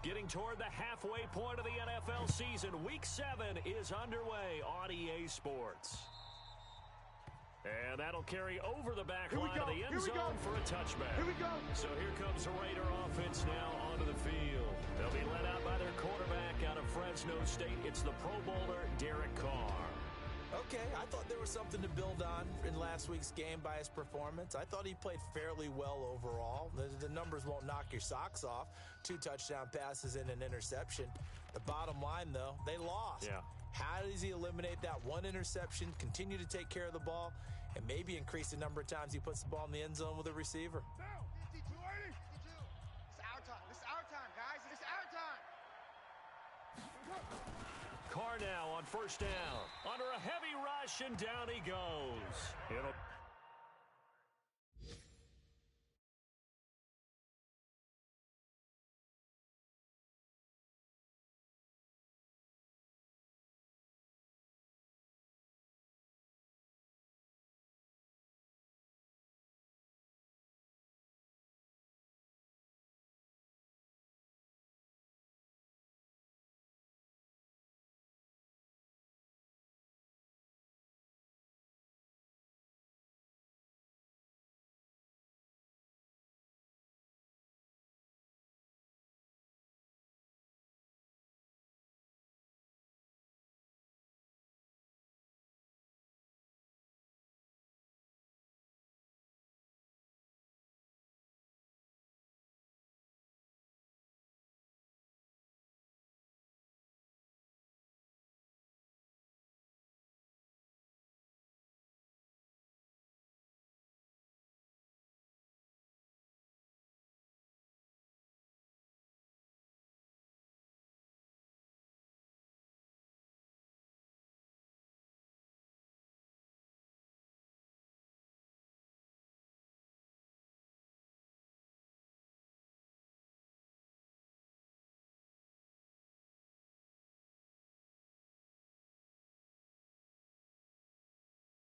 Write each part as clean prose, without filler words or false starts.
Getting toward the halfway point of the NFL season, Week 7 is underway on EA Sports. And that'll carry over the back line of the end zone for a touchback. Here we go. So here comes the Raider offense now onto the field. They'll be led out by their quarterback out of Fresno State. It's the Pro Bowler, Derek Carr. Okay, I thought there was something to build on in last week's game by his performance. I thought he played fairly well overall. The numbers won't knock your socks off. 2 touchdown passes and an interception. The bottom line, though, they lost. Yeah. How does he eliminate that one interception, continue to take care of the ball, and maybe increase the number of times he puts the ball in the end zone with a receiver? 52, 52. It's our time. This is our time, guys. It's our time. Carr now on first down. Under a heavy rush, and down he goes.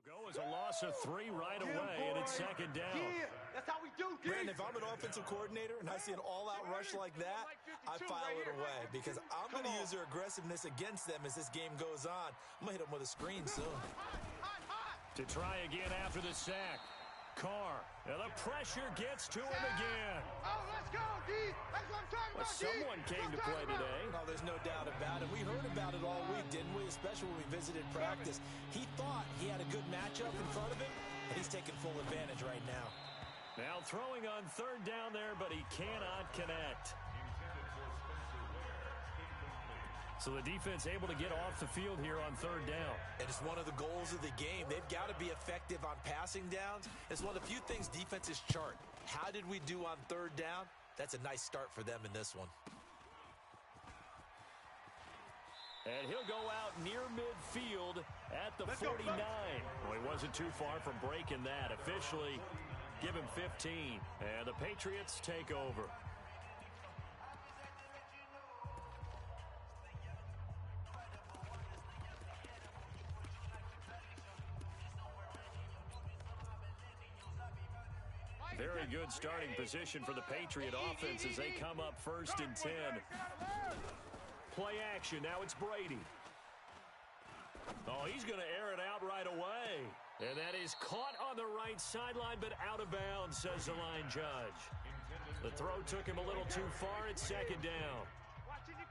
Go as a loss of 3 right away, and it's second down. Yeah, that's how we do this. Brandon, if I'm an offensive coordinator and I see an all-out rush like that, I file it away because I'm going to use their aggressiveness against them as this game goes on. I'm going to hit them with a screen soon. To try again after the sack. Carr, and the pressure gets to him again. Oh, let's go, D. That's what I'm talking about, D. Someone came to play today. Oh, there's no doubt about it. We heard about it all week, didn't we? Especially when we visited practice. He thought he had a good matchup in front of him, and he's taking full advantage right now. Now throwing on third down there, but he cannot connect. So the defense able to get off the field here on third down. And it's one of the goals of the game. They've got to be effective on passing downs. It's one of the few things defenses chart. How did we do on third down? That's a nice start for them in this one. And he'll go out near midfield at the 49. Well, he wasn't too far from breaking that. Officially, give him 15. And the Patriots take over. Very good starting position for the Patriot offense as they come up first and 10. Play action. Now it's Brady. Oh, he's going to air it out right away. And that is caught on the right sideline, but out of bounds, says the line judge. The throw took him a little too far. It's second down.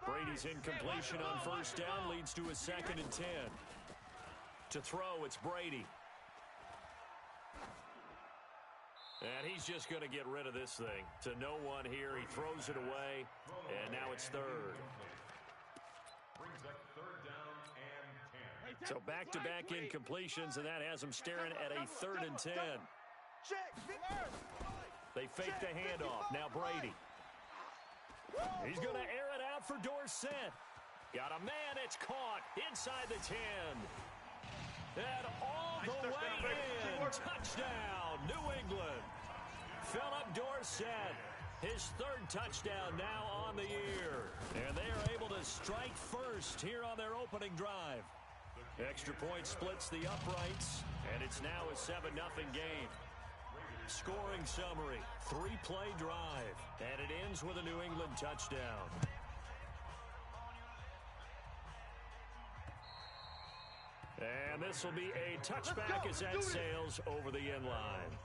Brady's incompletion on first down leads to a second and 10. To throw, it's Brady. And he's just going to get rid of this thing. To no one here. He throws it away, and now it's third. Brings up third down and 10. So back-to-back incompletions, and that has him staring at a third and 10. They fake the handoff. Now Brady. He's going to air it out for Dorsett. Got a man. It's caught inside the 10. And all the way in. Touchdown, New England. Philip Dorsett, his third touchdown now on the year. And they are able to strike first here on their opening drive. Extra point splits the uprights, and it's now a 7-0 game. Scoring summary, 3-play drive, and it ends with a New England touchdown. And this will be a touchback as that sails over the end line.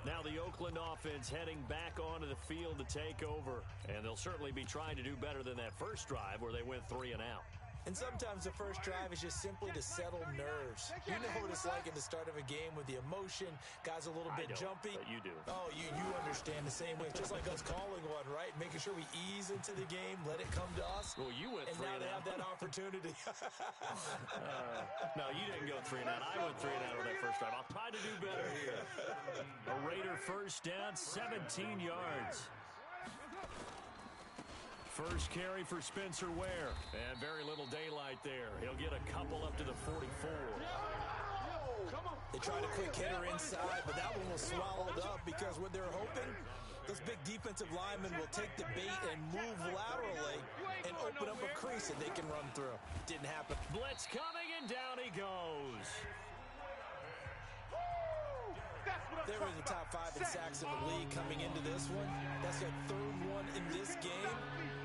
Now the Oakland offense heading back onto the field to take over. And they'll certainly be trying to do better than that first drive where they went 3 and out. And sometimes the first drive is just simply to settle nerves. You know what it's like at the start of a game with the emotion. Guys a little bit jumpy. But you do. Oh, you understand the same way. It's just like us calling one, right? Making sure we ease into the game, let it come to us. Well, you went 3 and out. And now they have that opportunity. No, you didn't go 3 and out. I went 3 and out on that first drive. I'll try to do better here. A Raider first down, 17 yards. First carry for Spencer Ware. And very little daylight there. He'll get a couple up to the 44. They tried a quick hitter inside, but that one was swallowed up because what they're hoping, those big defensive linemen will take the bait and move laterally and open up a crease that they can run through. Didn't happen. Blitz coming, and down he goes. They were in the top 5 in sacks in the league coming into this one. That's their 3rd one in this game.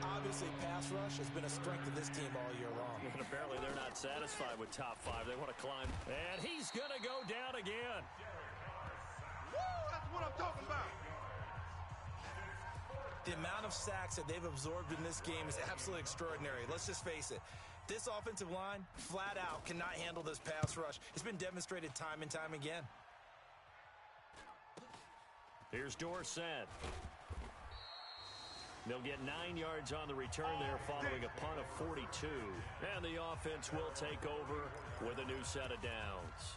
Obviously, pass rush has been a strength of this team all year long. And apparently they're not satisfied with top 5. They want to climb. And he's going to go down again. Woo, that's what I'm talking about. The amount of sacks that they've absorbed in this game is absolutely extraordinary. Let's just face it. This offensive line, flat out, cannot handle this pass rush. It's been demonstrated time and time again. Here's Dorsett. They'll get 9 yards on the return there following a punt of 42. And the offense will take over with a new set of downs.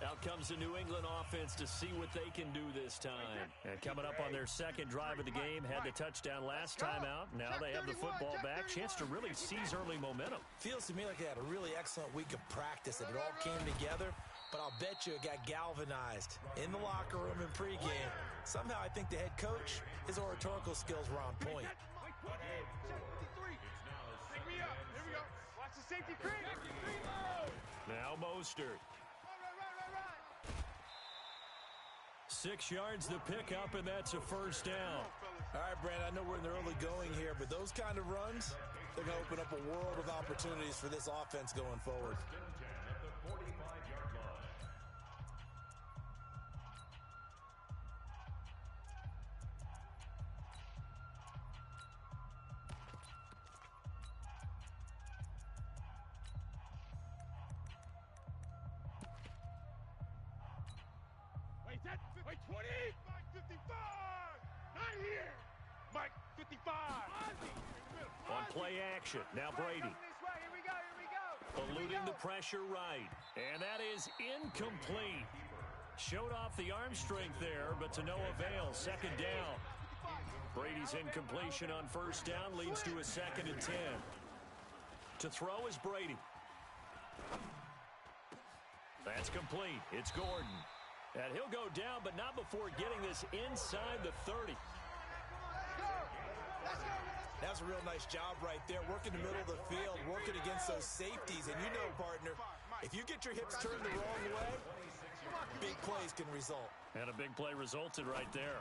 Out comes the New England offense to see what they can do this time. And coming up on their second drive of the game, had the touchdown last time out. Now they have the football back. Chance to really seize early momentum. Feels to me like they had a really excellent week of practice, and it all came together. But I'll bet you it got galvanized in the locker room in pregame. Somehow I think the head coach, his oratorical skills were on point. Pick me up. Here we go. Watch the safety creep. Now Mostert. 6 yards the pickup, and that's a first down. All right, Brandon, I know we're in the early going here, but those kind of runs, they're going to open up a world of opportunities for this offense going forward. Wait, 20! Mike 55! Not here! Mike 55! On play action, now Brady. Here we go! Eluding the pressure right. And that is incomplete. Showed off the arm strength there, but to no avail. Second down. Brady's incompletion on first down leads to a 2nd and 10. To throw is Brady. That's complete. It's Gordon. And he'll go down, but not before getting this inside the 30. That's a real nice job right there, working the middle of the field, working against those safeties. And you know, partner, if you get your hips turned the wrong way, big plays can result. And a big play resulted right there.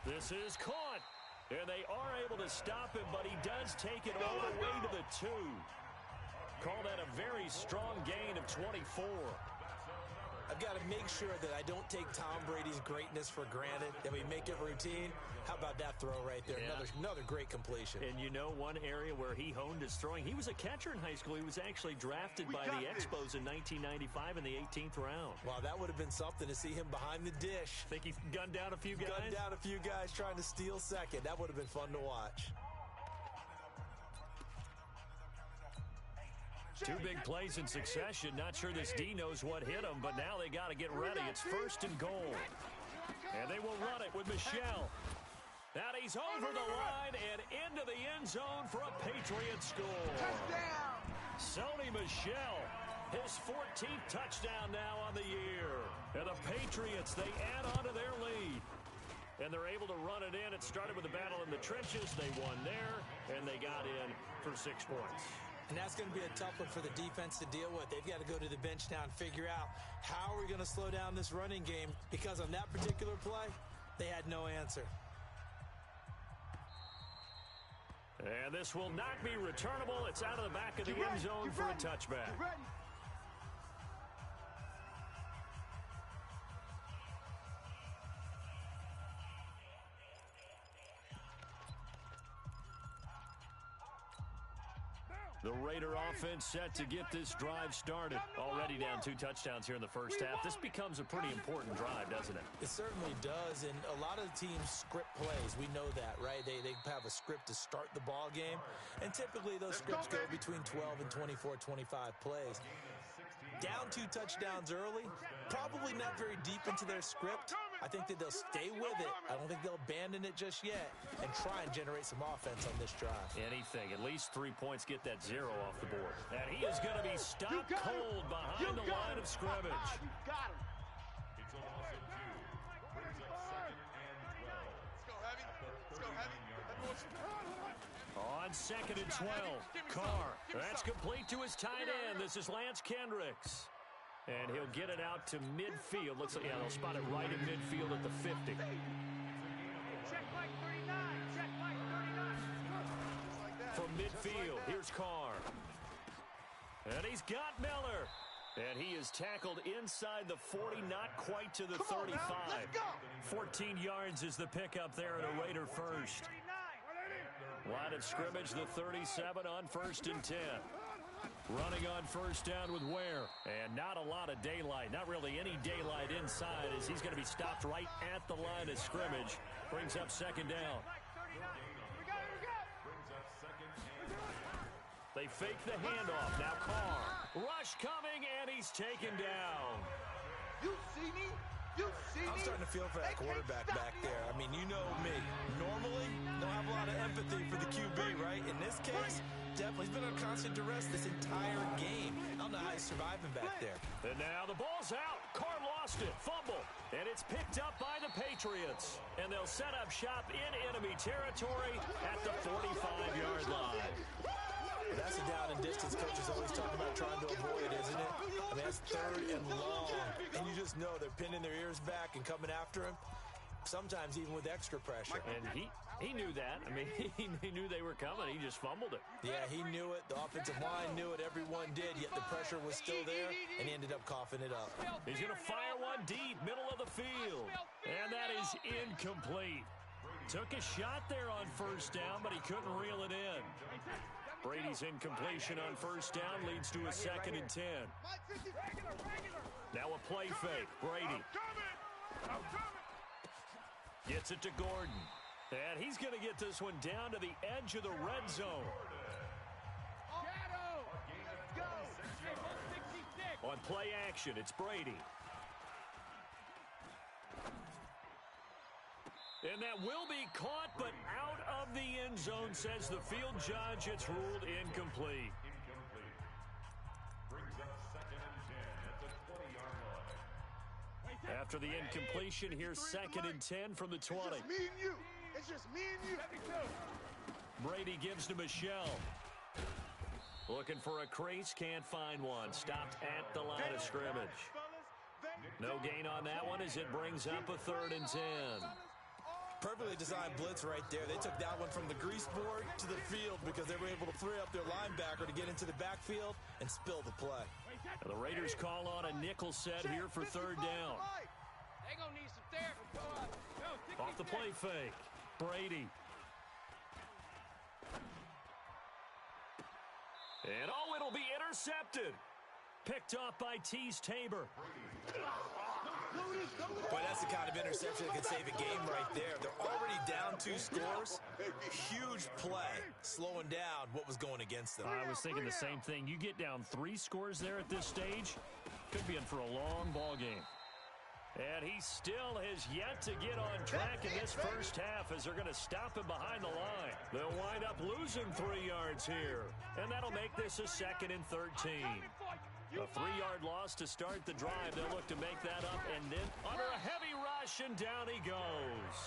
This is caught. And they are able to stop him, but he does take it all the way to the 2. Call that a very strong gain of 24. I've got to make sure that I don't take Tom Brady's greatness for granted, that we make it routine. How about that throw right there? Yeah. Another great completion. And you know one area where he honed his throwing, he was a catcher in high school. He was actually drafted by the Expos in 1995 in the 18th round. Wow, that would have been something to see him behind the dish. Think he gunned down a few guys? Gunned down a few guys trying to steal second. That would have been fun to watch. 2 big plays in succession. Not sure this D knows what hit him, but now they got to get ready. It's 1st and goal. And they will run it with Michel. And he's over the line and into the end zone for a Patriot score. Touchdown! Sony Michel, his 14th touchdown now on the year. And the Patriots, they add on to their lead. And they're able to run it in. It started with a battle in the trenches. They won there, and they got in for 6 points. And that's going to be a tough one for the defense to deal with. They've got to go to the bench now and figure out how are we going to slow down this running game, because on that particular play, they had no answer. And this will not be returnable. It's out of the back of the end zone for a touchback. The Raider offense set to get this drive started. Already down 2 touchdowns here in the first half. This becomes a pretty important drive, doesn't it? It certainly does, and a lot of the teams script plays. We know that, right? They have a script to start the ball game, and typically those scripts go between 12 and 24, 25 plays. Down 2 touchdowns early, probably not very deep into their script. I think that they'll stay with it. I don't think they'll abandon it just yet and try and generate some offense on this drive. Anything. At least 3 points, get that 0 off the board. And he is going to be stopped cold behind the line of scrimmage. You got him. It's a loss of 2. Brings up 2nd and 12. Let's go heavy. Let's go heavy. On 2nd and 12, Carr. That's complete to his tight end. This is Lance Kendricks. And he'll get it out to midfield. Looks like, yeah, they'll spot it right in midfield at the 50. Check Mike 39. Check Mike 39. From midfield, here's Carr. And he's got Miller. And he is tackled inside the 40, not quite to the 35. Let's go. 14 yards is the pickup there at a Raider first. Line of scrimmage, the 37 on 1st and 10. Running on first down with Ware. And not a lot of daylight. Not really any daylight inside as he's going to be stopped right at the line of scrimmage. Brings up 2nd down. They fake the handoff. Now Carr. Rush coming, and he's taken down. You see me? You see me? I'm starting to feel for that quarterback back there. I mean, you know me. Normally, don't have a lot of empathy for the QB, right? In this case, definitely. He's been on constant duress this entire game. I don't know how he's surviving back there. And now the ball's out. Carr lost it. Fumble. And it's picked up by the Patriots. And they'll set up shop in enemy territory at the 45-yard line. That's a down and distance coach is always talking about trying to avoid, isn't it? I mean, that's 3rd and long. And you just know they're pinning their ears back and coming after him, sometimes even with extra pressure. And he knew that. I mean, he knew they were coming. He just fumbled it. Yeah, he knew it. The offensive line knew it. Everyone did, yet the pressure was still there, and he ended up coughing it up. He's going to fire one deep, middle of the field. And that is incomplete. Took a shot there on first down, but he couldn't reel it in. Brady's incompletion on first down leads to a 2nd and 10. Now a play fake. Brady gets it to Gordon. And he's going to get this one down to the edge of the red zone. On play action, it's Brady. And that will be caught, but out of the end zone, says the field judge. It's ruled incomplete. Brings up 2nd and 10 at the 20-yard line. After the incompletion, here's 2nd and 10 from the 20. It's just me and you. It's just me and you. Brady gives to Michelle. Looking for a crease, can't find one. Stopped at the line of scrimmage. No gain on that one as it brings up a 3rd and 10. Perfectly designed blitz right there. They took that one from the grease board to the field because they were able to free up their linebacker to get into the backfield and spill the play. Now the Raiders call on a nickel set here for 3rd down. They're going to need some therapy. Off the play fake. Brady. And it'll be intercepted. Picked off by Tease Tabor. Boy, that's the kind of interception that can save a game right there. They're already down 2 scores. Huge play, slowing down what was going against them. I was thinking the same thing. You get down 3 scores there at this stage, could be in for a long ball game. And he still has yet to get on track in this first half as they're going to stop him behind the line. They'll wind up losing 3 yards here, and that'll make this a 2nd and 13. A 3-yard loss to start the drive. They'll look to make that up, and then under a heavy rush, and down he goes.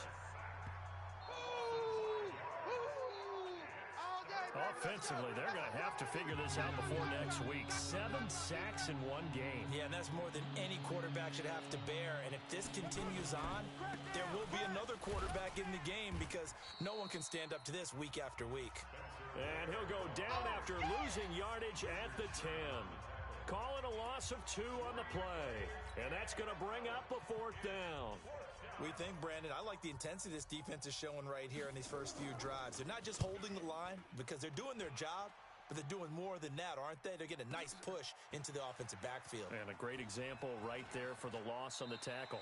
Offensively, they're going to have to figure this out before next week. 7 sacks in one game. Yeah, and that's more than any quarterback should have to bear. And if this continues on, there will be another quarterback in the game because no one can stand up to this week after week. And he'll go down after losing yardage at the 10. Calling a loss of 2 on the play. And that's going to bring up a 4th down. We think, Brandon, I like the intensity this defense is showing right here in these first few drives. They're not just holding the line because they're doing their job, but they're doing more than that, aren't they? They're getting a nice push into the offensive backfield. And a great example right there for the loss on the tackle.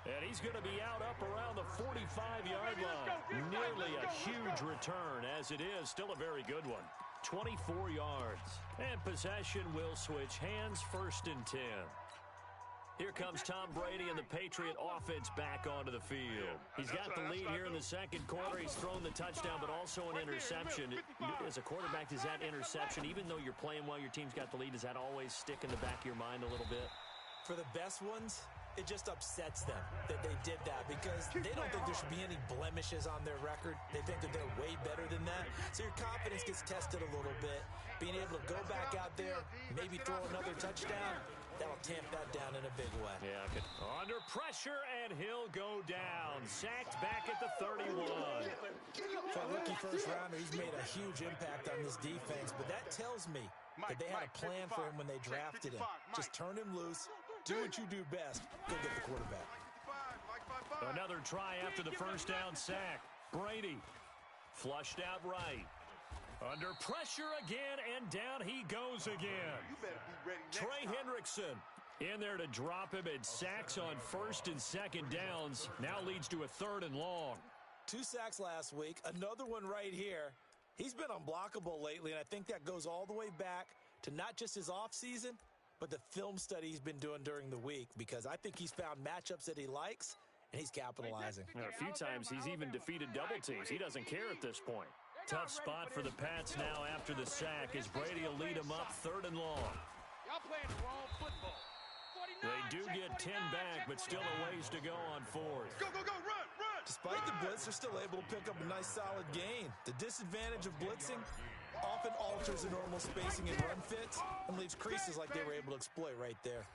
And he's going to be out up around the 45-yard line. Nearly a huge return, as it is. Still a very good one. 24 yards. And possession will switch hands, 1st and 10. Here comes Tom Brady and the Patriot offense back onto the field. He's got the lead here in the second quarter. He's thrown the touchdown, but also an interception. As a quarterback, does that interception, even though you're playing well, your team's got the lead, does that always stick in the back of your mind a little bit? For the best ones, it just upsets them that they did that because they don't think there should be any blemishes on their record. They think that they're way better than that. So your confidence gets tested a little bit. Being able to go back out there, maybe throw another touchdown, that'll tamp that down in a big way. Yeah, under pressure, and he'll go down. Sacked back at the 31. For a rookie first-rounder, he's made a huge impact on this defense, but that tells me that they had a plan for him when they drafted him. Just turn him loose, do what you do best, go get the quarterback. Another try after the first down sack. Brady flushed out right. Under pressure again, and down he goes again. Trey Hendrickson in there to drop him, and sacks on 1st and 2nd downs. Now leads to a 3rd and long. 2 sacks last week, another one right here. He's been unblockable lately, and I think that goes all the way back to not just his offseason, but the film study he's been doing during the week, because I think he's found matchups that he likes, and he's capitalizing. A few times he's even defeated double teams. He doesn't care at this point. Tough spot for the Pats now after the sack as Brady will lead them up 3rd and long. Y'all playing the wrong football. They do get 10 back, but still a ways to go on 4th. Go, go, go, run, run. Despite the blitz, they're still able to pick up a nice solid gain. The disadvantage of blitzing often alters the normal spacing and run fits and leaves creases like they were able to exploit right there.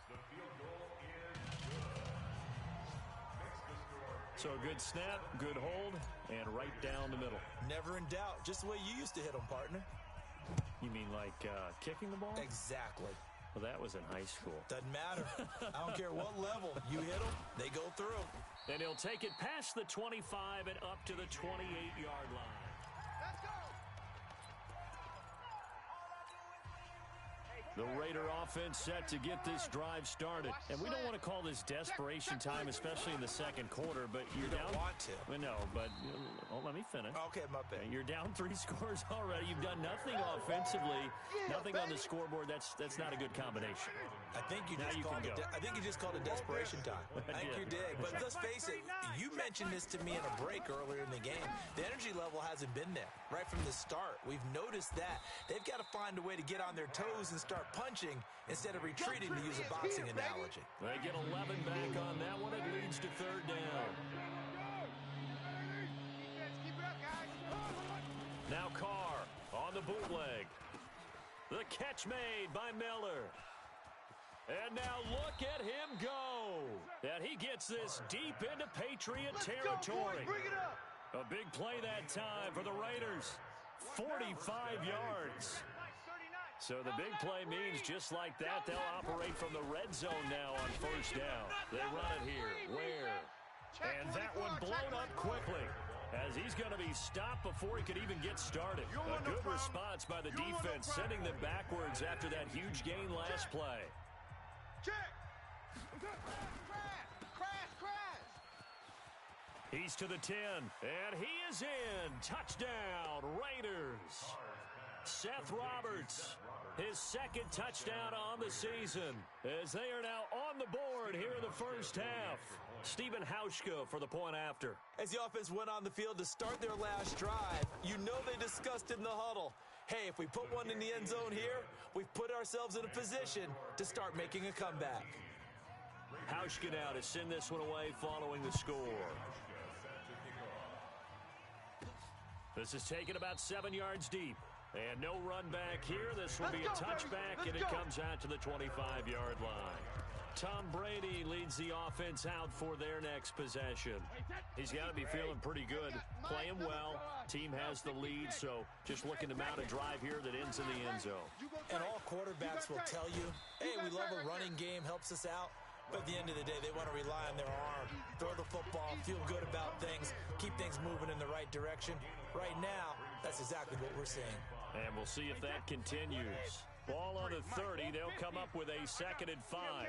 So a good snap, good hold, and right down the middle. Never in doubt. Just the way you used to hit them, partner. You mean like kicking the ball? Exactly. Well, that was in high school. Doesn't matter. I don't care what level. You hit them, they go through. And he'll take it past the 25 and up to the 28-yard line. Let's go. The Raider offense set to get this drive started. And we don't want to call this desperation time, especially in the second quarter, but you're down. Don't want to. No, but let me finish. Okay, my bad. You're down 3 scores already. You've done nothing offensively, nothing on the scoreboard. That's not a good combination. I think you just called it desperation time. I think you did. But let's face it, you mentioned this to me in a break earlier in the game. The energy level hasn't been there right from the start. We've noticed that. They've got to find a way to get on their toes and start punching instead of retreating, to use a boxing analogy. They get 11 back on that one. It leads to 3rd down. Keep it up, guys. Now Carr on the bootleg. The catch made by Miller. And now look at him go. And he gets this deep into Patriot territory. Bring it up. A big play that time for the Raiders. 45 yards. So the big play means just like that, they'll operate from the red zone now on 1st down. They run it here. Where? And that one blown up quickly as he's going to be stopped before he could even get started. A good response by the defense, sending them backwards after that huge gain last play. Check. Crash. He's to the 10, and he is in. Touchdown, Raiders. Seth Roberts, his 2nd touchdown on the season, as they are now on the board here in the first half. Stephen Hauschka for the point after. As the offense went on the field to start their last drive, you know they discussed in the huddle, hey, if we put one in the end zone here, we've put ourselves in a position to start making a comeback. Hauschka now to send this one away following the score. This is taken about 7 yards deep. And no run back here. This will be a touchback, and it comes out to the 25-yard line. Tom Brady leads the offense out for their next possession. He's got to be feeling pretty good, playing well. Team has the lead, so just looking to mount a drive here that ends in the end zone. And all quarterbacks will tell you, hey, we love a running game, helps us out. But at the end of the day, they want to rely on their arm, throw the football, feel good about things, keep things moving in the right direction. Right now, that's exactly what we're seeing. And we'll see if that continues. Ball on the 30. They'll come up with a 2nd and 5.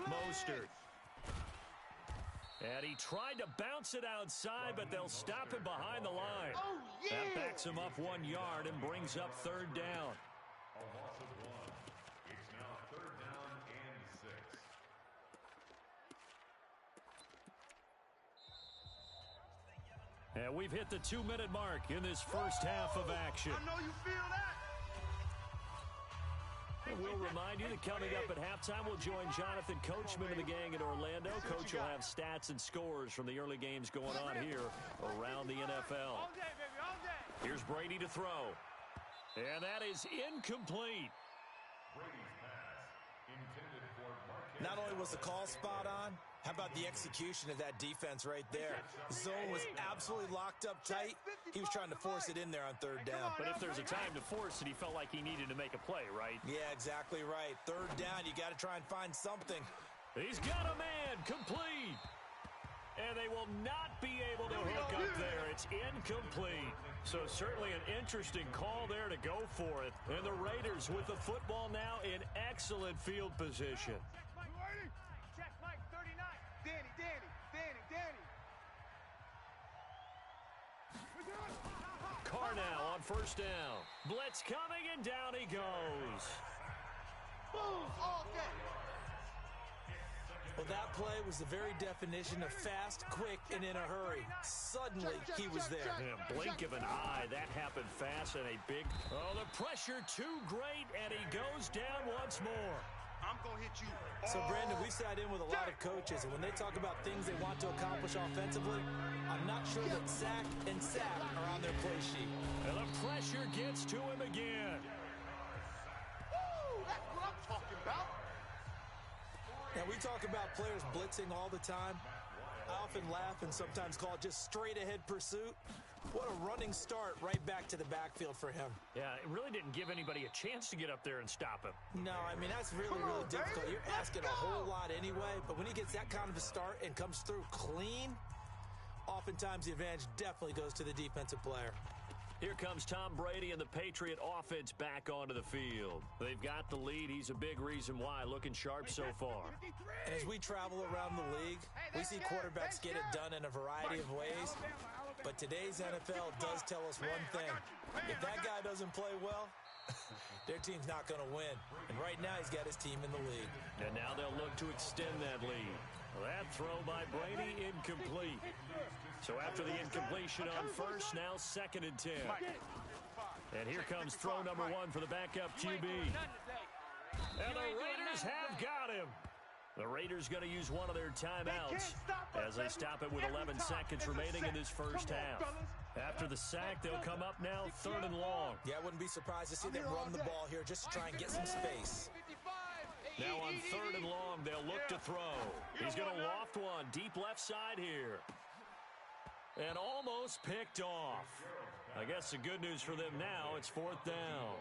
Mostert. And he tried to bounce it outside, but they'll stop him behind the line. Oh, yeah. That backs him up 1 yard and brings up 3rd down. A loss of 1. It's now 3rd down and 6. And we've hit the 2-minute mark in this first half of action. I know you feel that. And we'll remind you that coming up at halftime, we'll join Jonathan Coachman and the gang in Orlando. Coach will have stats and scores from the early games going on here around the NFL. All day, baby, all day. Here's Brady to throw. And that is incomplete. Brady's pass intended for Marquez. Not only was the call spot on, how about the execution of that defense right there? The zone was absolutely locked up tight. He was trying to force it in there on 3rd down. But if there's a time to force it, he felt like he needed to make a play, right? Yeah, exactly right. 3rd down, you got to try and find something. He's got a man, complete. And they will not be able to hook up there. It's incomplete. So certainly an interesting call there to go for it. And the Raiders with the football now in excellent field position. Check Mike 39. Danny. Carr now on 1st down. Blitz coming, and down he goes. Boom, all day. Well, that play was the very definition of fast, quick, and in a hurry. Suddenly, he was there. In a blink of an eye, that happened fast, and a big... Oh, the pressure too great, and he goes down once more. I'm going to hit you. So, Brandon, we sat in with a lot of coaches, and when they talk about things they want to accomplish offensively, I'm not sure that sack and sack are on their play sheet. And the pressure gets to him again. Woo, that's what I'm talking about. Now, we talk about players blitzing all the time. I often laugh and sometimes call it just straight-ahead pursuit. What a running start right back to the backfield for him. Yeah, it really didn't give anybody a chance to get up there and stop him. No, I mean, that's really, really difficult. You're asking a whole lot anyway, but when he gets that kind of a start and comes through clean, oftentimes the advantage definitely goes to the defensive player. Here comes Tom Brady and the Patriot offense back onto the field. They've got the lead. He's a big reason why. Looking sharp so far. And as we travel around the league, we see quarterbacks get it done in a variety of ways. But today's NFL does tell us one thing. If that guy doesn't play well, their team's not going to win. And right now, he's got his team in the lead. And now they'll look to extend that lead. That throw by Brady, incomplete. So after the incompletion on 1st, now 2nd and 10. And here comes throw number 1 for the backup QB. And the Raiders have got him. The Raiders going to use one of their timeouts as they stop it with 11 seconds remaining in this first half. After the sack, they'll come up now 3rd and long. Yeah, I wouldn't be surprised to see them run the ball here just to try and get some space. Now on 3rd and long, they'll look to throw. He's going to loft one deep left side here. And almost picked off. I guess the good news for them now, it's 4th down.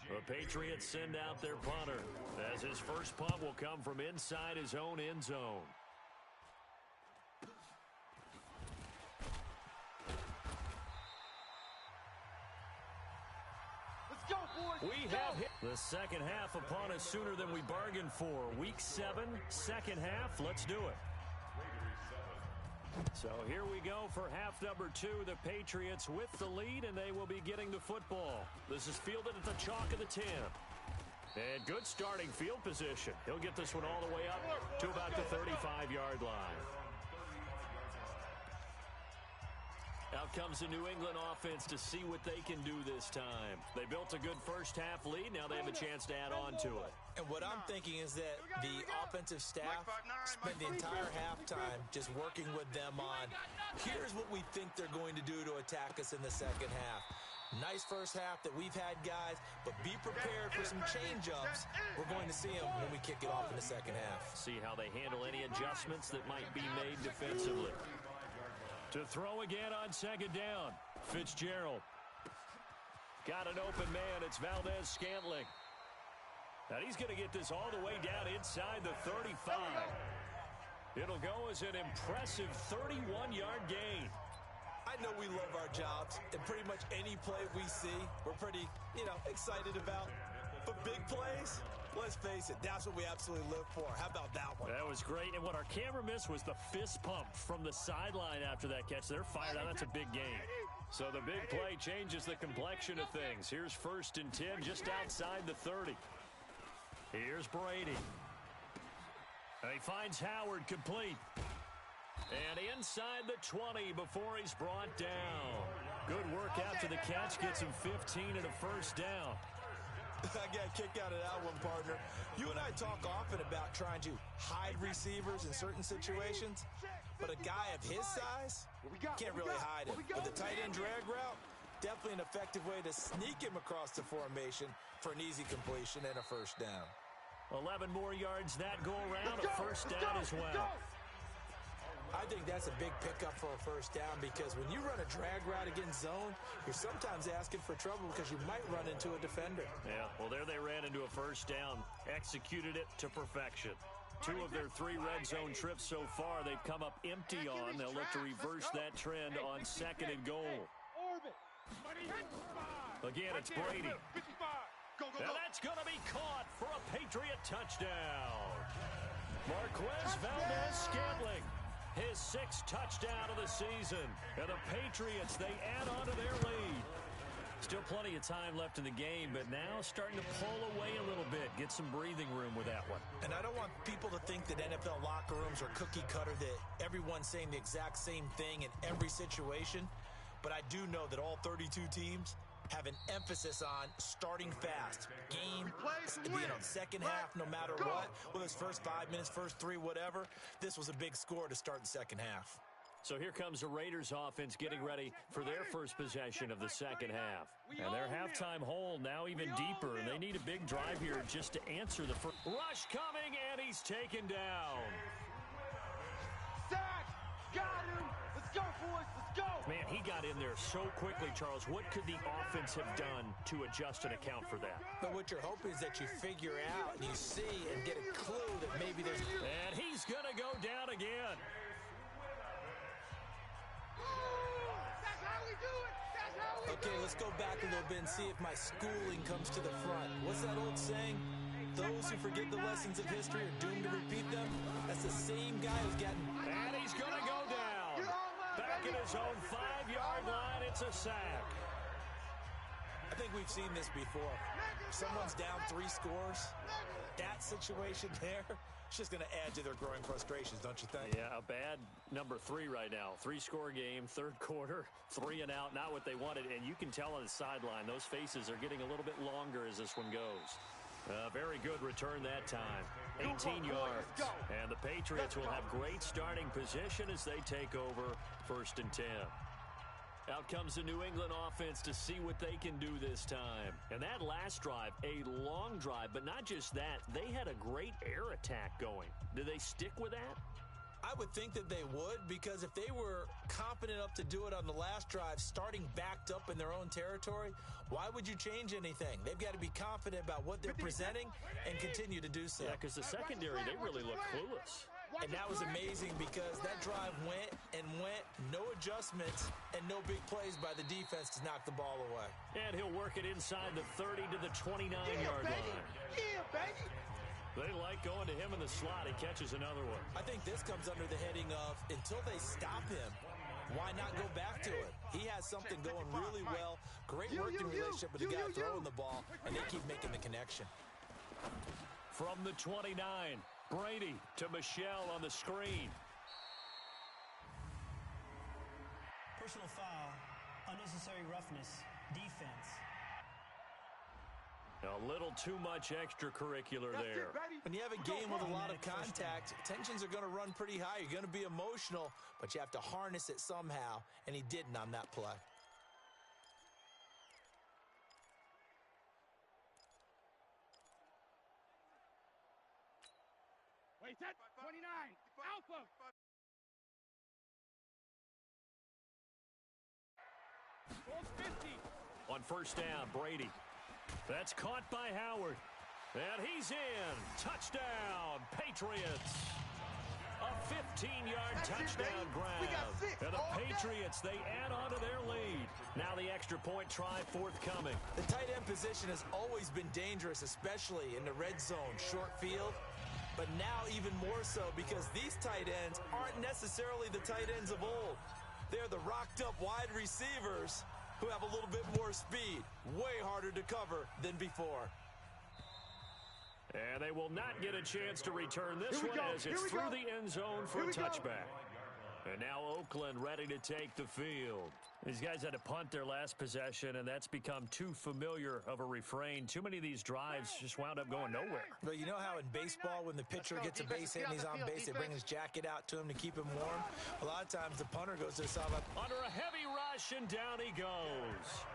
The Patriots send out their punter, as his first punt will come from inside his own end zone. Let's go, boys. We have hit the second half upon us sooner than we bargained for. Week 7, second half. Let's do it. So here we go for half number 2. The Patriots with the lead, and they will be getting the football. This is fielded at the chalk of the 10. And good starting field position. He'll get this one all the way up to about the 35-yard line. Out comes the New England offense to see what they can do this time. They built a good first-half lead. Now they have a chance to add on to it. And what I'm thinking is that the offensive staff spent the entire halftime just working with them on, here's what we think they're going to do to attack us in the second half. Nice first half that we've had, guys, but be prepared for some change-ups. We're going to see them when we kick it off in the second half. See how they handle any adjustments that might be made defensively. To throw again on second down. Fitzgerald. Got an open man. It's Valdez-Scantling. And he's going to get this all the way down inside the 35. It'll go as an impressive 31-yard gain. I know we love our jobs, and pretty much any play we see, we're pretty, excited about. But big plays, let's face it, that's what we absolutely live for. How about that one? That was great, and what our camera missed was the fist pump from the sideline after that catch. They're fired out. That's a big gain. So the big play changes the complexion of things. Here's 1st and 10 just outside the 30. Here's Brady. And he finds Howard complete. And inside the 20 before he's brought down. Good work after the catch. Gets him 15 and a first down. I got a kick out of that one, partner. You and I talk often about trying to hide receivers in certain situations, but a guy of his size can't really hide him. With the tight end drag route, definitely an effective way to sneak him across the formation for an easy completion and a first down. 11 more yards that go around, a first down as well. I think that's a big pickup for a first down because when you run a drag route against zone, you're sometimes asking for trouble because you might run into a defender. Yeah, well, there they ran into a first down, executed it to perfection. 2 of their 3 red zone trips so far they've come up empty on. They'll look to reverse that trend on 2nd and goal. Again, it's Brady. Now that's going to be caught for a Patriot touchdown. Marquez Valdez-Scantling. His 6th touchdown of the season. And the Patriots, they add on to their lead. Still plenty of time left in the game, but now starting to pull away a little bit. Get some breathing room with that one. And I don't want people to think that NFL locker rooms are cookie cutter, that everyone's saying the exact same thing in every situation. But I do know that all 32 teams have an emphasis on starting fast. Game, second half, no matter what. Whether it's first 5 minutes, first 3, whatever. This was a big score to start the second half. So here comes the Raiders offense getting ready for their first possession of the second half. And their halftime hole now even deeper. And they need a big drive here just to answer the first. Rush coming, and he's taken down. Sack! Got him! Let's go, boys! Let's go! Man, he got in there so quickly, Charles. What could the offense have done to adjust and account for that? But what you're hoping is that you figure out and you see and get a clue that maybe there's... And he's going to go down again. That's how we do it! That's how we do it! Okay, let's go back a little bit and see if my schooling comes to the front. What's that old saying? Those who forget the lessons of history are doomed to repeat them. That's the same guy who's gotten... And he's going to go down. Back at his own 5-yard line, it's a sack. I think we've seen this before. Someone's down 3 scores. That situation there, it's just going to add to their growing frustrations, don't you think? Yeah, a bad number 3 right now. 3-score game, 3rd quarter, 3 and out, not what they wanted. And you can tell on the sideline, those faces are getting a little bit longer as this one goes. Very good return that time. 18 yards. And the Patriots will have great starting position as they take over 1st and 10. Out comes the New England offense to see what they can do this time. And that last drive, a long drive, but not just that. They had a great air attack going. Do they stick with that? I would think that they would, because if they were confident enough to do it on the last drive, starting backed up in their own territory, why would you change anything? They've got to be confident about what they're presenting and continue to do so. Yeah, because the secondary, they really look clueless. And that was amazing because that drive went and went, no adjustments, and no big plays by the defense to knock the ball away. And he'll work it inside the 30 to the 29-yard line. Yeah, baby! They like going to him in the slot. He catches another one. I think this comes under the heading of, until they stop him, why not go back to it? He has something going really well. Great working relationship with the guy throwing the ball, and they keep making the connection. From the 29, Brady to Michelle on the screen. Personal foul, unnecessary roughness, defense. A little too much extracurricular there. When you have a game with a lot of contact, tensions are going to run pretty high. You're going to be emotional, but you have to harness it somehow, and he didn't on that play. Wait, set 29. Alpha. Ball's 50. On first down, Brady. That's caught by Howard. And he's in. Touchdown, Patriots. A 15-yard touchdown grab. And the Patriots, they add on to their lead. Now the extra point try forthcoming. The tight end position has always been dangerous, especially in the red zone, short field. But now even more so because these tight ends aren't necessarily the tight ends of old. They're the rocked-up wide receivers who have a little bit more speed, way harder to cover than before. And they will not get a chance to return this one as it's through the end zone for a touchback. And now Oakland ready to take the field. These guys had to punt their last possession, and that's become too familiar of a refrain. Too many of these drives just wound up going nowhere. But you know how in baseball, when the pitcher gets a base hit and he's on base, they bring his jacket out to him to keep him warm? A lot of times the punter goes to the sideline. Under a heavy rush, and down he goes.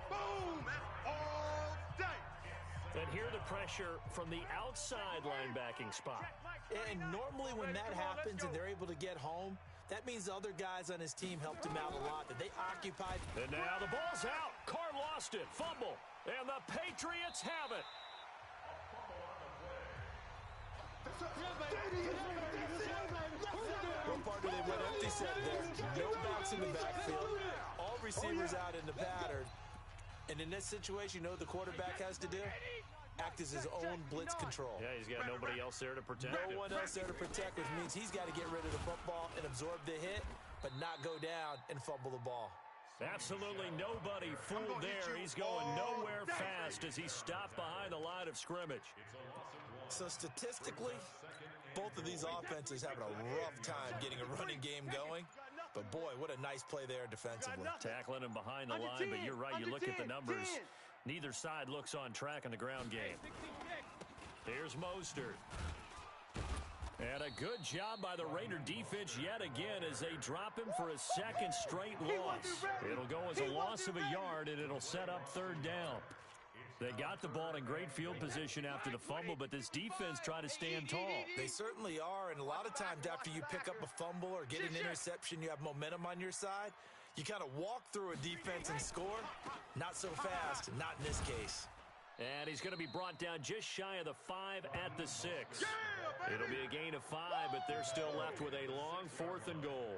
Boom! All day. And here the pressure from the outside linebacking spot. And normally when that happens and they're able to get home, that means the other guys on his team helped him out a lot, that they occupied. And now the ball's out. Carr lost it. Fumble. And the Patriots have it. What part do they went empty set there? No backs in the backfield. All receivers out in the pattern. And in this situation, you know what the quarterback has to do? Act as his own blitz control. Yeah, he's got nobody else there to protect him. No one else there to protect, which means he's got to get rid of the football and absorb the hit, but not go down and fumble the ball. Absolutely nobody fooled there. He's going nowhere fast as he's stopped behind the line of scrimmage. So statistically, both of these offenses having a rough time getting a running game going. But boy, what a nice play there defensively. Tackling him behind the line, but you're right. You look at the numbers. Neither side looks on track in the ground game. Here's Mostert. And a good job by the Raider defense yet again as they drop him for a second straight loss. It'll go as a loss of a yard, and it'll set up third down. They got the ball in great field position after the fumble, but this defense tried to stand tall. They certainly are, and a lot of times after you pick up a fumble or get an interception, you have momentum on your side. You kind of walk through a defense and score. Not so fast, not in this case. And he's going to be brought down just shy of the 5 at the 6. It'll be a gain of 5, but they're still left with a long 4th and goal.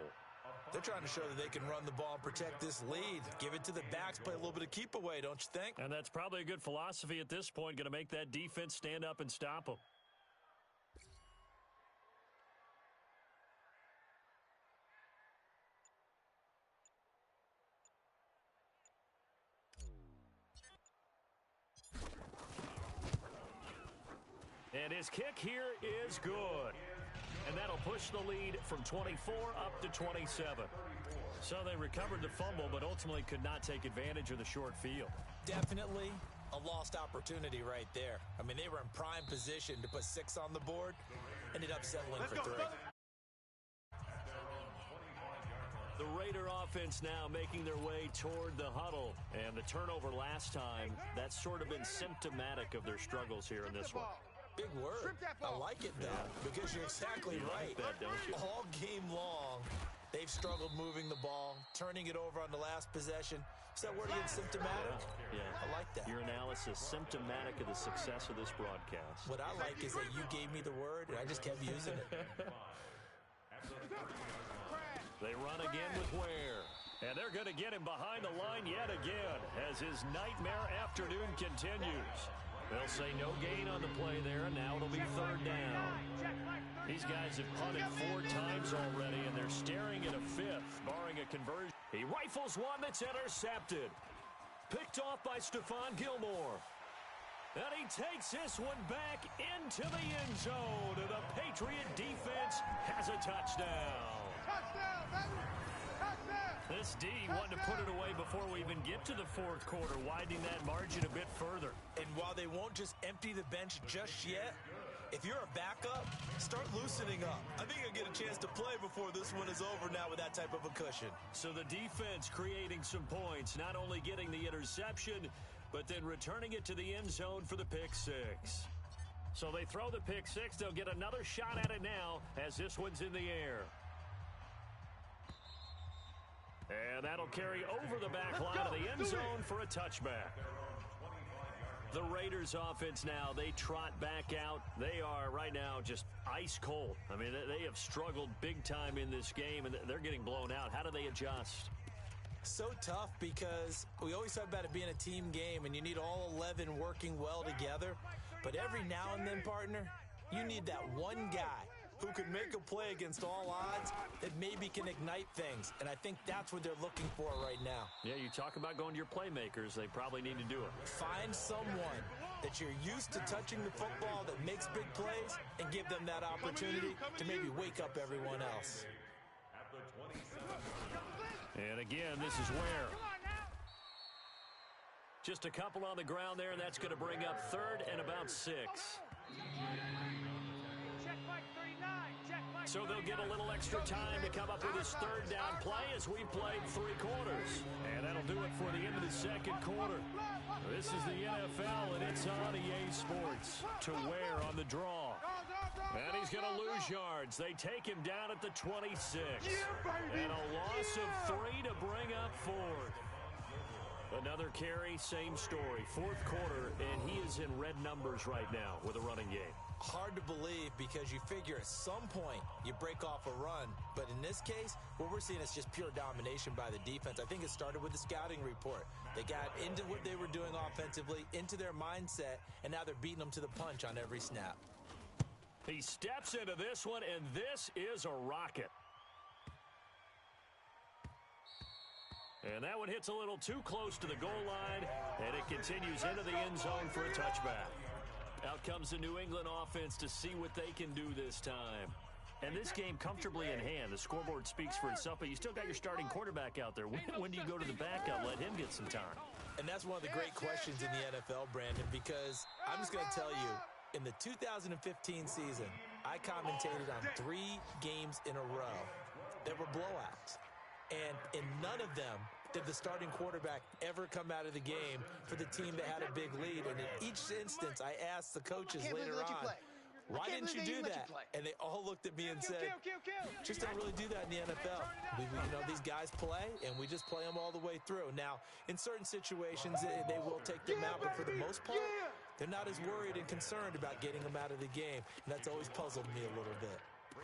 They're trying to show that they can run the ball and protect this lead. Give it to the backs, play a little bit of keep away, don't you think? And that's probably a good philosophy at this point, going to make that defense stand up and stop them. And his kick here is good. And that'll push the lead from 24 up to 27. So they recovered the fumble, but ultimately could not take advantage of the short field. Definitely a lost opportunity right there. I mean, they were in prime position to put 6 on the board. Ended up settling for 3. The Raider offense now making their way toward the huddle. And the turnover last time, that's sort of been symptomatic of their struggles here in this one. Big word. I like it, though, because you're exactly right. That, don't you? All game long, they've struggled moving the ball, turning it over on the last possession. Is that word again, symptomatic? Yeah. I like that. Your analysis, symptomatic of the success of this broadcast. What I like is that you gave me the word, and I just kept using it. They run again with Ware. And they're going to get him behind the line yet again as his nightmare afternoon continues. They'll say no gain on the play there, and now it'll be 3rd down. These guys have punted 4 times already, and they're staring at a 5th, barring a conversion. He rifles one that's intercepted. Picked off by Stephon Gilmore. And he takes this one back into the end zone, and the Patriot defense has a touchdown. Touchdown, baby! This D wanting to put it away before we even get to the fourth quarter, widening that margin a bit further. And while they won't just empty the bench just yet, if you're a backup, start loosening up. I think you'll get a chance to play before this one is over now with that type of a cushion. So the defense creating some points, not only getting the interception, but then returning it to the end zone for the pick six. So they throw the pick six. They'll get another shot at it now as this one's in the air. And that'll carry over the back line of the end zone for a touchback. The Raiders offense now, they trot back out. They are right now just ice cold. I mean, they have struggled big time in this game, and they're getting blown out. How do they adjust? So tough because we always talk about it being a team game, and you need all 11 working well together. But every now and then, partner, you need that one guy who could make a play against all odds that maybe can ignite things. And I think that's what they're looking for right now. Yeah, you talk about going to your playmakers. They probably need to do it. Find someone that you're used to touching the football that makes big plays and give them that opportunity to maybe wake up everyone else. And again, this is where. Just a couple on the ground there, and that's going to bring up third and about 6. So they'll get a little extra time to come up with this third down play as we played 3 quarters. And that'll do it for the end of the second quarter. This is the NFL, and it's on EA Sports. To Ware on the draw. And he's going to lose yards. They take him down at the 26. And a loss of 3 to bring up fourth. Another carry, same story. Fourth quarter, and he is in red numbers right now with a running game. Hard to believe because you figure at some point you break off a run. But in this case, what we're seeing is just pure domination by the defense. I think it started with the scouting report. They got into what they were doing offensively, into their mindset, and now they're beating them to the punch on every snap. He steps into this one, and this is a rocket. And that one hits a little too close to the goal line, and it continues into the end zone for a touchback. Out comes the New England offense to see what they can do this time. And this game comfortably in hand. The scoreboard speaks for itself, but you still got your starting quarterback out there. When do you go to the backup, let him get some time? And that's one of the great questions in the NFL, Brandon, because I'm just going to tell you, in the 2015 season, I commentated on 3 games in a row. There were blowouts. And in none of them did the starting quarterback ever come out of the game for the team that had a big lead. And in each instance, I asked the coaches later on, why didn't you do that? And they all looked at me and said, just don't really do that in the NFL. These guys play, and we just play them all the way through. Now, in certain situations, they will take them out, but for the most part, they're not as worried and concerned about getting them out of the game. And that's always puzzled me a little bit.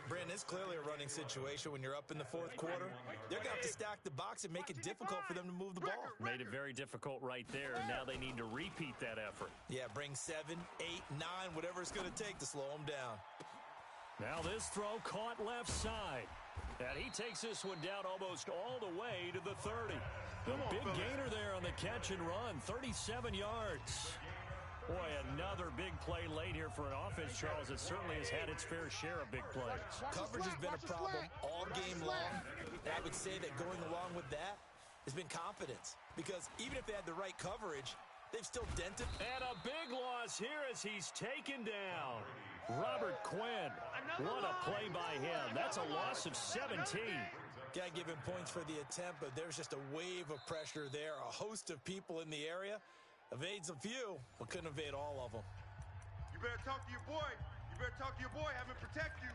Brandon, it's clearly a running situation when you're up in the fourth quarter. They're going to have to stack the box and make it difficult for them to move the ball. Made it very difficult right there. Now they need to repeat that effort. Yeah, bring 7, 8, 9, whatever it's going to take to slow them down. Now this throw caught left side. And he takes this one down almost all the way to the 30. The big gainer there on the catch and run, 37 yards. Boy, another big play late here for an offense, Charles, that certainly has had its fair share of big plays. Coverage has been a problem all game long. And I would say that going along with that has been confidence. Because even if they had the right coverage, they've still dented. And a big loss here as he's taken down. Robert Quinn. What a play by him. That's a loss of 17. Got to give him points for the attempt, but there's just a wave of pressure there. A host of people in the area. Evades a few, but couldn't evade all of them. You better talk to your boy. You better talk to your boy. Have him protect you.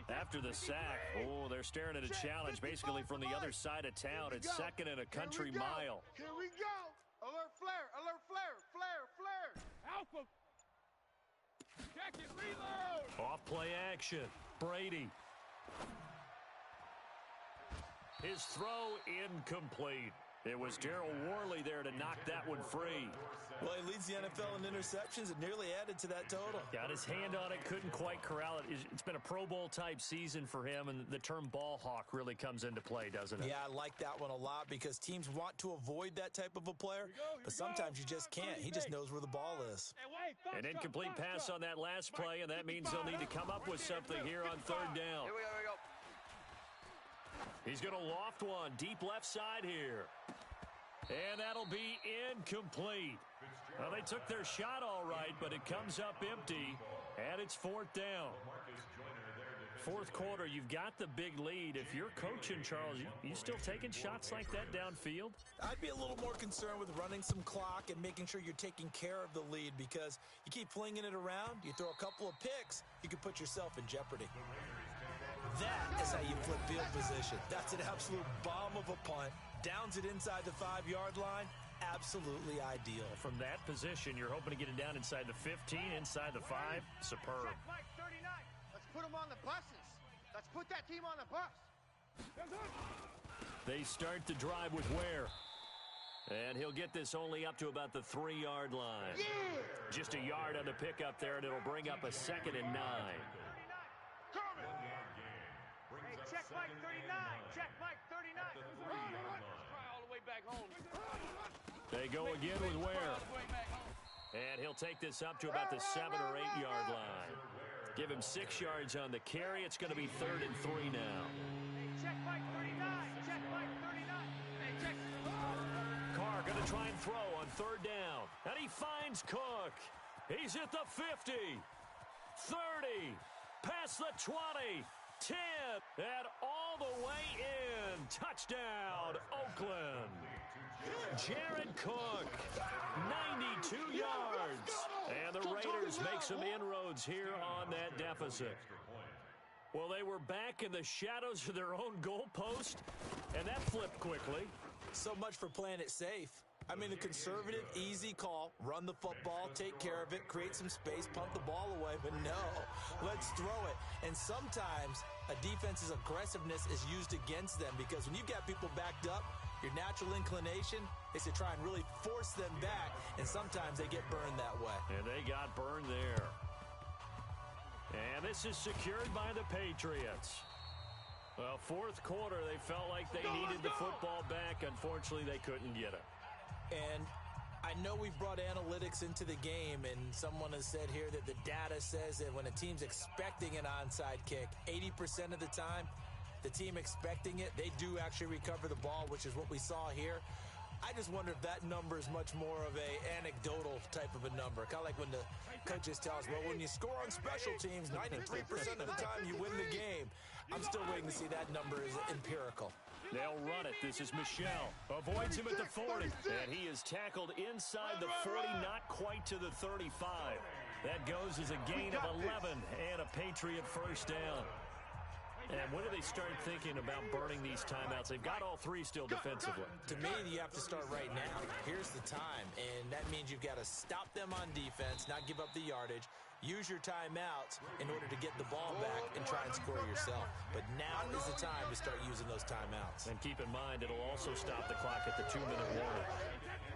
After the sack, they're staring at a challenge basically from the other side of town. It's second and a country mile. Here we go. Alert flare, alert flare, flare, flare. Alpha. Check it, reload. Off play action. Brady. His throw incomplete. It was Darryl Worley there to knock that one free. Well, he leads the NFL in interceptions and nearly added to that total. Got his hand on it, couldn't quite corral it. It's been a Pro Bowl-type season for him, and the term ball hawk really comes into play, doesn't it? Yeah, I like that one a lot because teams want to avoid that type of a player, but sometimes you just can't. He just knows where the ball is. An incomplete pass on that last play, and that means they'll need to come up with something here on third down. Here we go. He's going to loft one, deep left side here. And that'll be incomplete. Well, they took their shot all right, but it comes up empty, and it's fourth down. Fourth quarter, you've got the big lead. If you're coaching, Charles, you still taking shots like that downfield? I'd be a little more concerned with running some clock and making sure you're taking care of the lead because you keep flinging it around, you throw a couple of picks, you can put yourself in jeopardy. That is how you flip field position. That's an absolute bomb of a punt. Downs it inside the 5-yard line. Absolutely ideal. From that position, you're hoping to get it down inside the 15, inside the 5. Superb. Let's put them on the buses. Let's put that team on the bus. They start the drive with Ware. And he'll get this only up to about the 3-yard line. Yeah! Just a yard on the pickup there, and it'll bring up a 2nd and 9. Hey, check Mike 39. Check Mike 39. Try all the way back home. They go again with Ware. And he'll take this up to about the 7 or 8 yard line. Give him 6 yards on the carry. It's going to be 3rd and 3 now. Hey, check Mike 39. Check Mike 39. Hey, check. Carr going to try and throw on 3rd down. And he finds Cook. He's at the 50. 30. Past the 20. 10. And all the way in. Touchdown, Oakland. Jared Cook, 92 yards. And the Raiders make some inroads here on that deficit. Well, they were back in the shadows of their own goalpost, and that flipped quickly. So much for playing it safe. I mean, the conservative, easy call, run the football, take care of it, create some space, punt the ball away. But no, let's throw it. And sometimes a defense's aggressiveness is used against them because when you've got people backed up, your natural inclination is to try and really force them back, and sometimes they get burned that way. And they got burned there. And this is secured by the Patriots. Well, fourth quarter, they felt like they needed the football back. Unfortunately, they couldn't get it. And I know we've brought analytics into the game, and someone has said here that the data says that when a team's expecting an onside kick, 80% of the time, the team expecting it, they do actually recover the ball, which is what we saw here. I just wonder if that number is much more of a anecdotal type of a number. Kind of like when the coaches tell us, well, when you score on special teams, 93% of the time you win the game. I'm still waiting to see that number is empirical. They'll run it. This is Michelle. Avoids him at the 40. And he is tackled inside the 40, not quite to the 35. That goes as a gain of 11 and a Patriot first down. And when do they start thinking about burning these timeouts? They've got all 3 still defensively. To me, you have to start right now. Here's the time, and that means you've got to stop them on defense, not give up the yardage, use your timeouts in order to get the ball back and try and score yourself. But now is the time to start using those timeouts. And keep in mind, it'll also stop the clock at the 2-minute warning.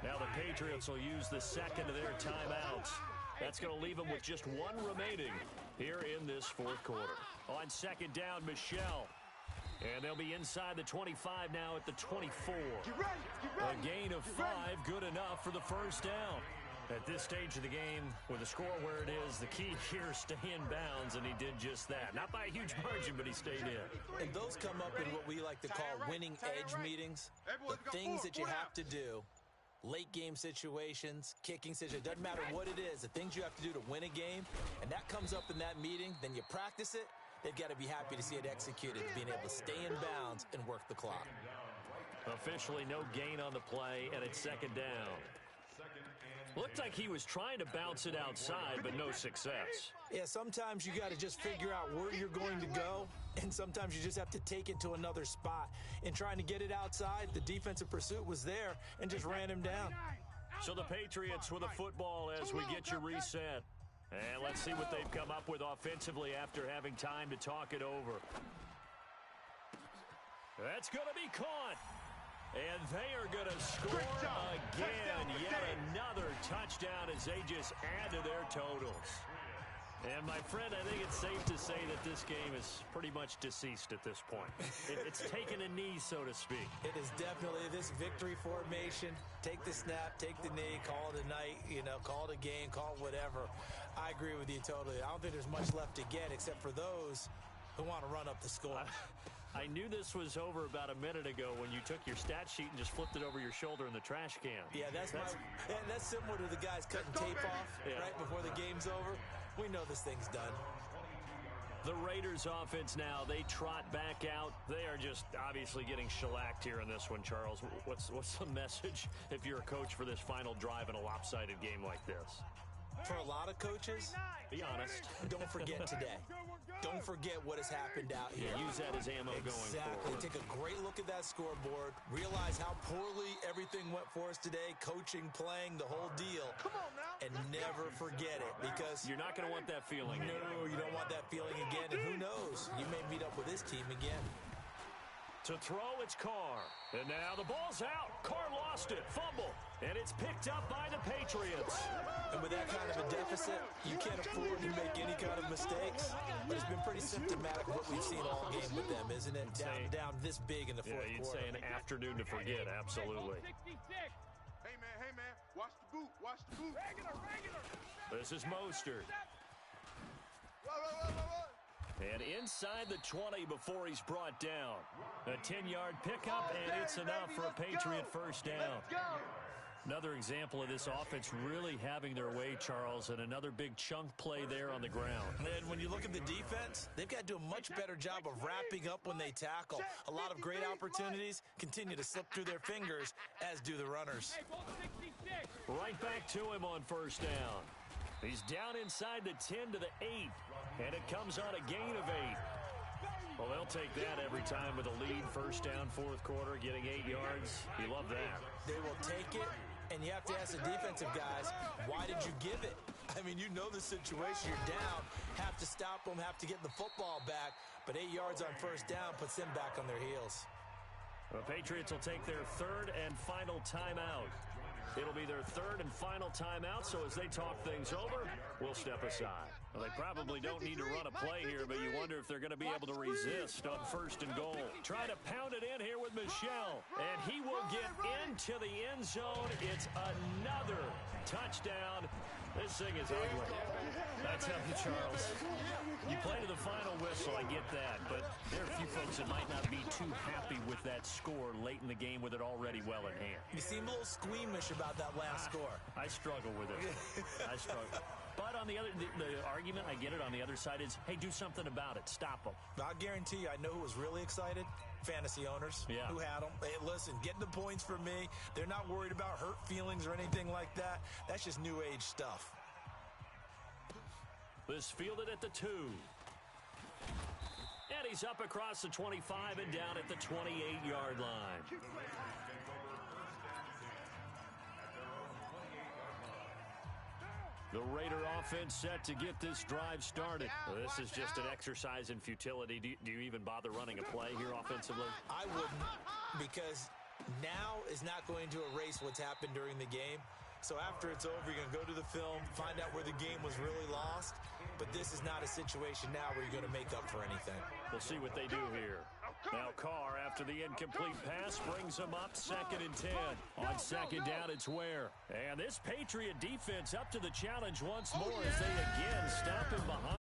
Now the Patriots will use the second of their timeouts. That's going to leave them with just 1 remaining here in this fourth quarter. On second down, Michelle. And they'll be inside the 25 now at the 24. A gain of 5, good enough for the first down. At this stage of the game, with the score where it is, the key here, stay in bounds, and he did just that. Not by a huge margin, but he stayed in. And those come up in what we like to call winning edge meetings. The things that you have to do. Late game situations, kicking situations, doesn't matter what it is, the things you have to do to win a game, and that comes up in that meeting, then you practice it, they've got to be happy to see it executed, being able to stay in bounds and work the clock. Officially no gain on the play, and it's second down. Looked like he was trying to bounce it outside, but no success. Yeah, sometimes you got to just figure out where you're going to go, and sometimes you just have to take it to another spot. In trying to get it outside, the defensive pursuit was there and just ran him down. So the Patriots with a football as we get you reset. And let's see what they've come up with offensively after having time to talk it over. That's going to be caught. And they are going to score again. Yet another touchdown as they just add to their totals. And, my friend, I think it's safe to say that this game is pretty much deceased at this point. It's taken a knee, so to speak. It is definitely this victory formation. Take the snap, take the knee, call it a night, call it a game, call it whatever. I agree with you totally. I don't think there's much left to get except for those who want to run up the score. I knew this was over about a minute ago when you took your stat sheet and just flipped it over your shoulder in the trash can. Yeah, that's similar to the guys cutting tape off right before the game's over. We know this thing's done. The Raiders offense now, they trot back out. They are just obviously getting shellacked here in this one, Charles. What's the message if you're a coach for this final drive in a lopsided game like this? For a lot of coaches, be honest, don't forget today. Don't forget what has happened out here. Use that as ammo going forward. Exactly. Take a great look at that scoreboard. Realize how poorly everything went for us today. Coaching, playing, the whole deal. Come on now. And never forget it, because you're not going to want that feeling. No, you don't want that feeling again. And who knows? You may meet up with this team again. To throw, it's Carr. And now the ball's out. Carr lost it. Fumble. And it's picked up by the Patriots. And with that kind of a deficit, you can't afford to make any kind of mistakes. But it's been pretty symptomatic of what we've seen all game with them, isn't it? Down this big in the fourth quarter. You'd say an afternoon to forget, absolutely. Hey, man, watch the boot, watch the boot. Regular. This is Mostert. Whoa. And inside the 20 before he's brought down. A 10-yard pickup, and it's enough for a Patriot first down. Another example of this offense really having their way, Charles, and another big chunk play there on the ground. And when you look at the defense, they've got to do a much better job of wrapping up when they tackle. A lot of great opportunities continue to slip through their fingers, as do the runners. Right back to him on first down. He's down inside the 10 to the 8, and it comes on a gain of 8. Well, they'll take that every time with a lead. First down, fourth quarter, getting 8 yards. You love that. They will take it, and you have to ask the defensive guys, why did you give it? I mean, you know the situation. You're down, have to stop them, have to get the football back, but 8 yards on first down puts them back on their heels. The Patriots will take their third and final timeout. It'll be their third and final timeout, so as they talk things over, we'll step aside. Well, they probably don't need to run a play here, but you wonder if they're going to be able to resist on first and goal. Try to pound it in here with Michel, and he will get into the end zone. It's another touchdown. This thing is ugly. I tell you, Charles, you play to the final whistle, I get that, but there are a few folks that might not be too happy with that score late in the game with it already well in hand. You seem a little squeamish about that last score. I struggle with it. I struggle. But on the argument, I get it, on the other side is, hey, do something about it. Stop them. I guarantee you, I know who was really excited. Fantasy owners who had them. Hey, listen, getting the points for me. They're not worried about hurt feelings or anything like that. That's just new age stuff. This fielded at the 2. And he's up across the 25 and down at the 28-yard line. The Raider offense set to get this drive started. This is just an exercise in futility. Do you even bother running a play here offensively? I wouldn't, because now is not going to erase what's happened during the game. So after it's over, you're going to go to the film, find out where the game was really lost. But this is not a situation now where you're going to make up for anything. We'll see what they do here. Now Carr, after the incomplete pass, brings them up 2nd and 10. On second down, it's Ware. And this Patriot defense up to the challenge once more as they again stop him behind.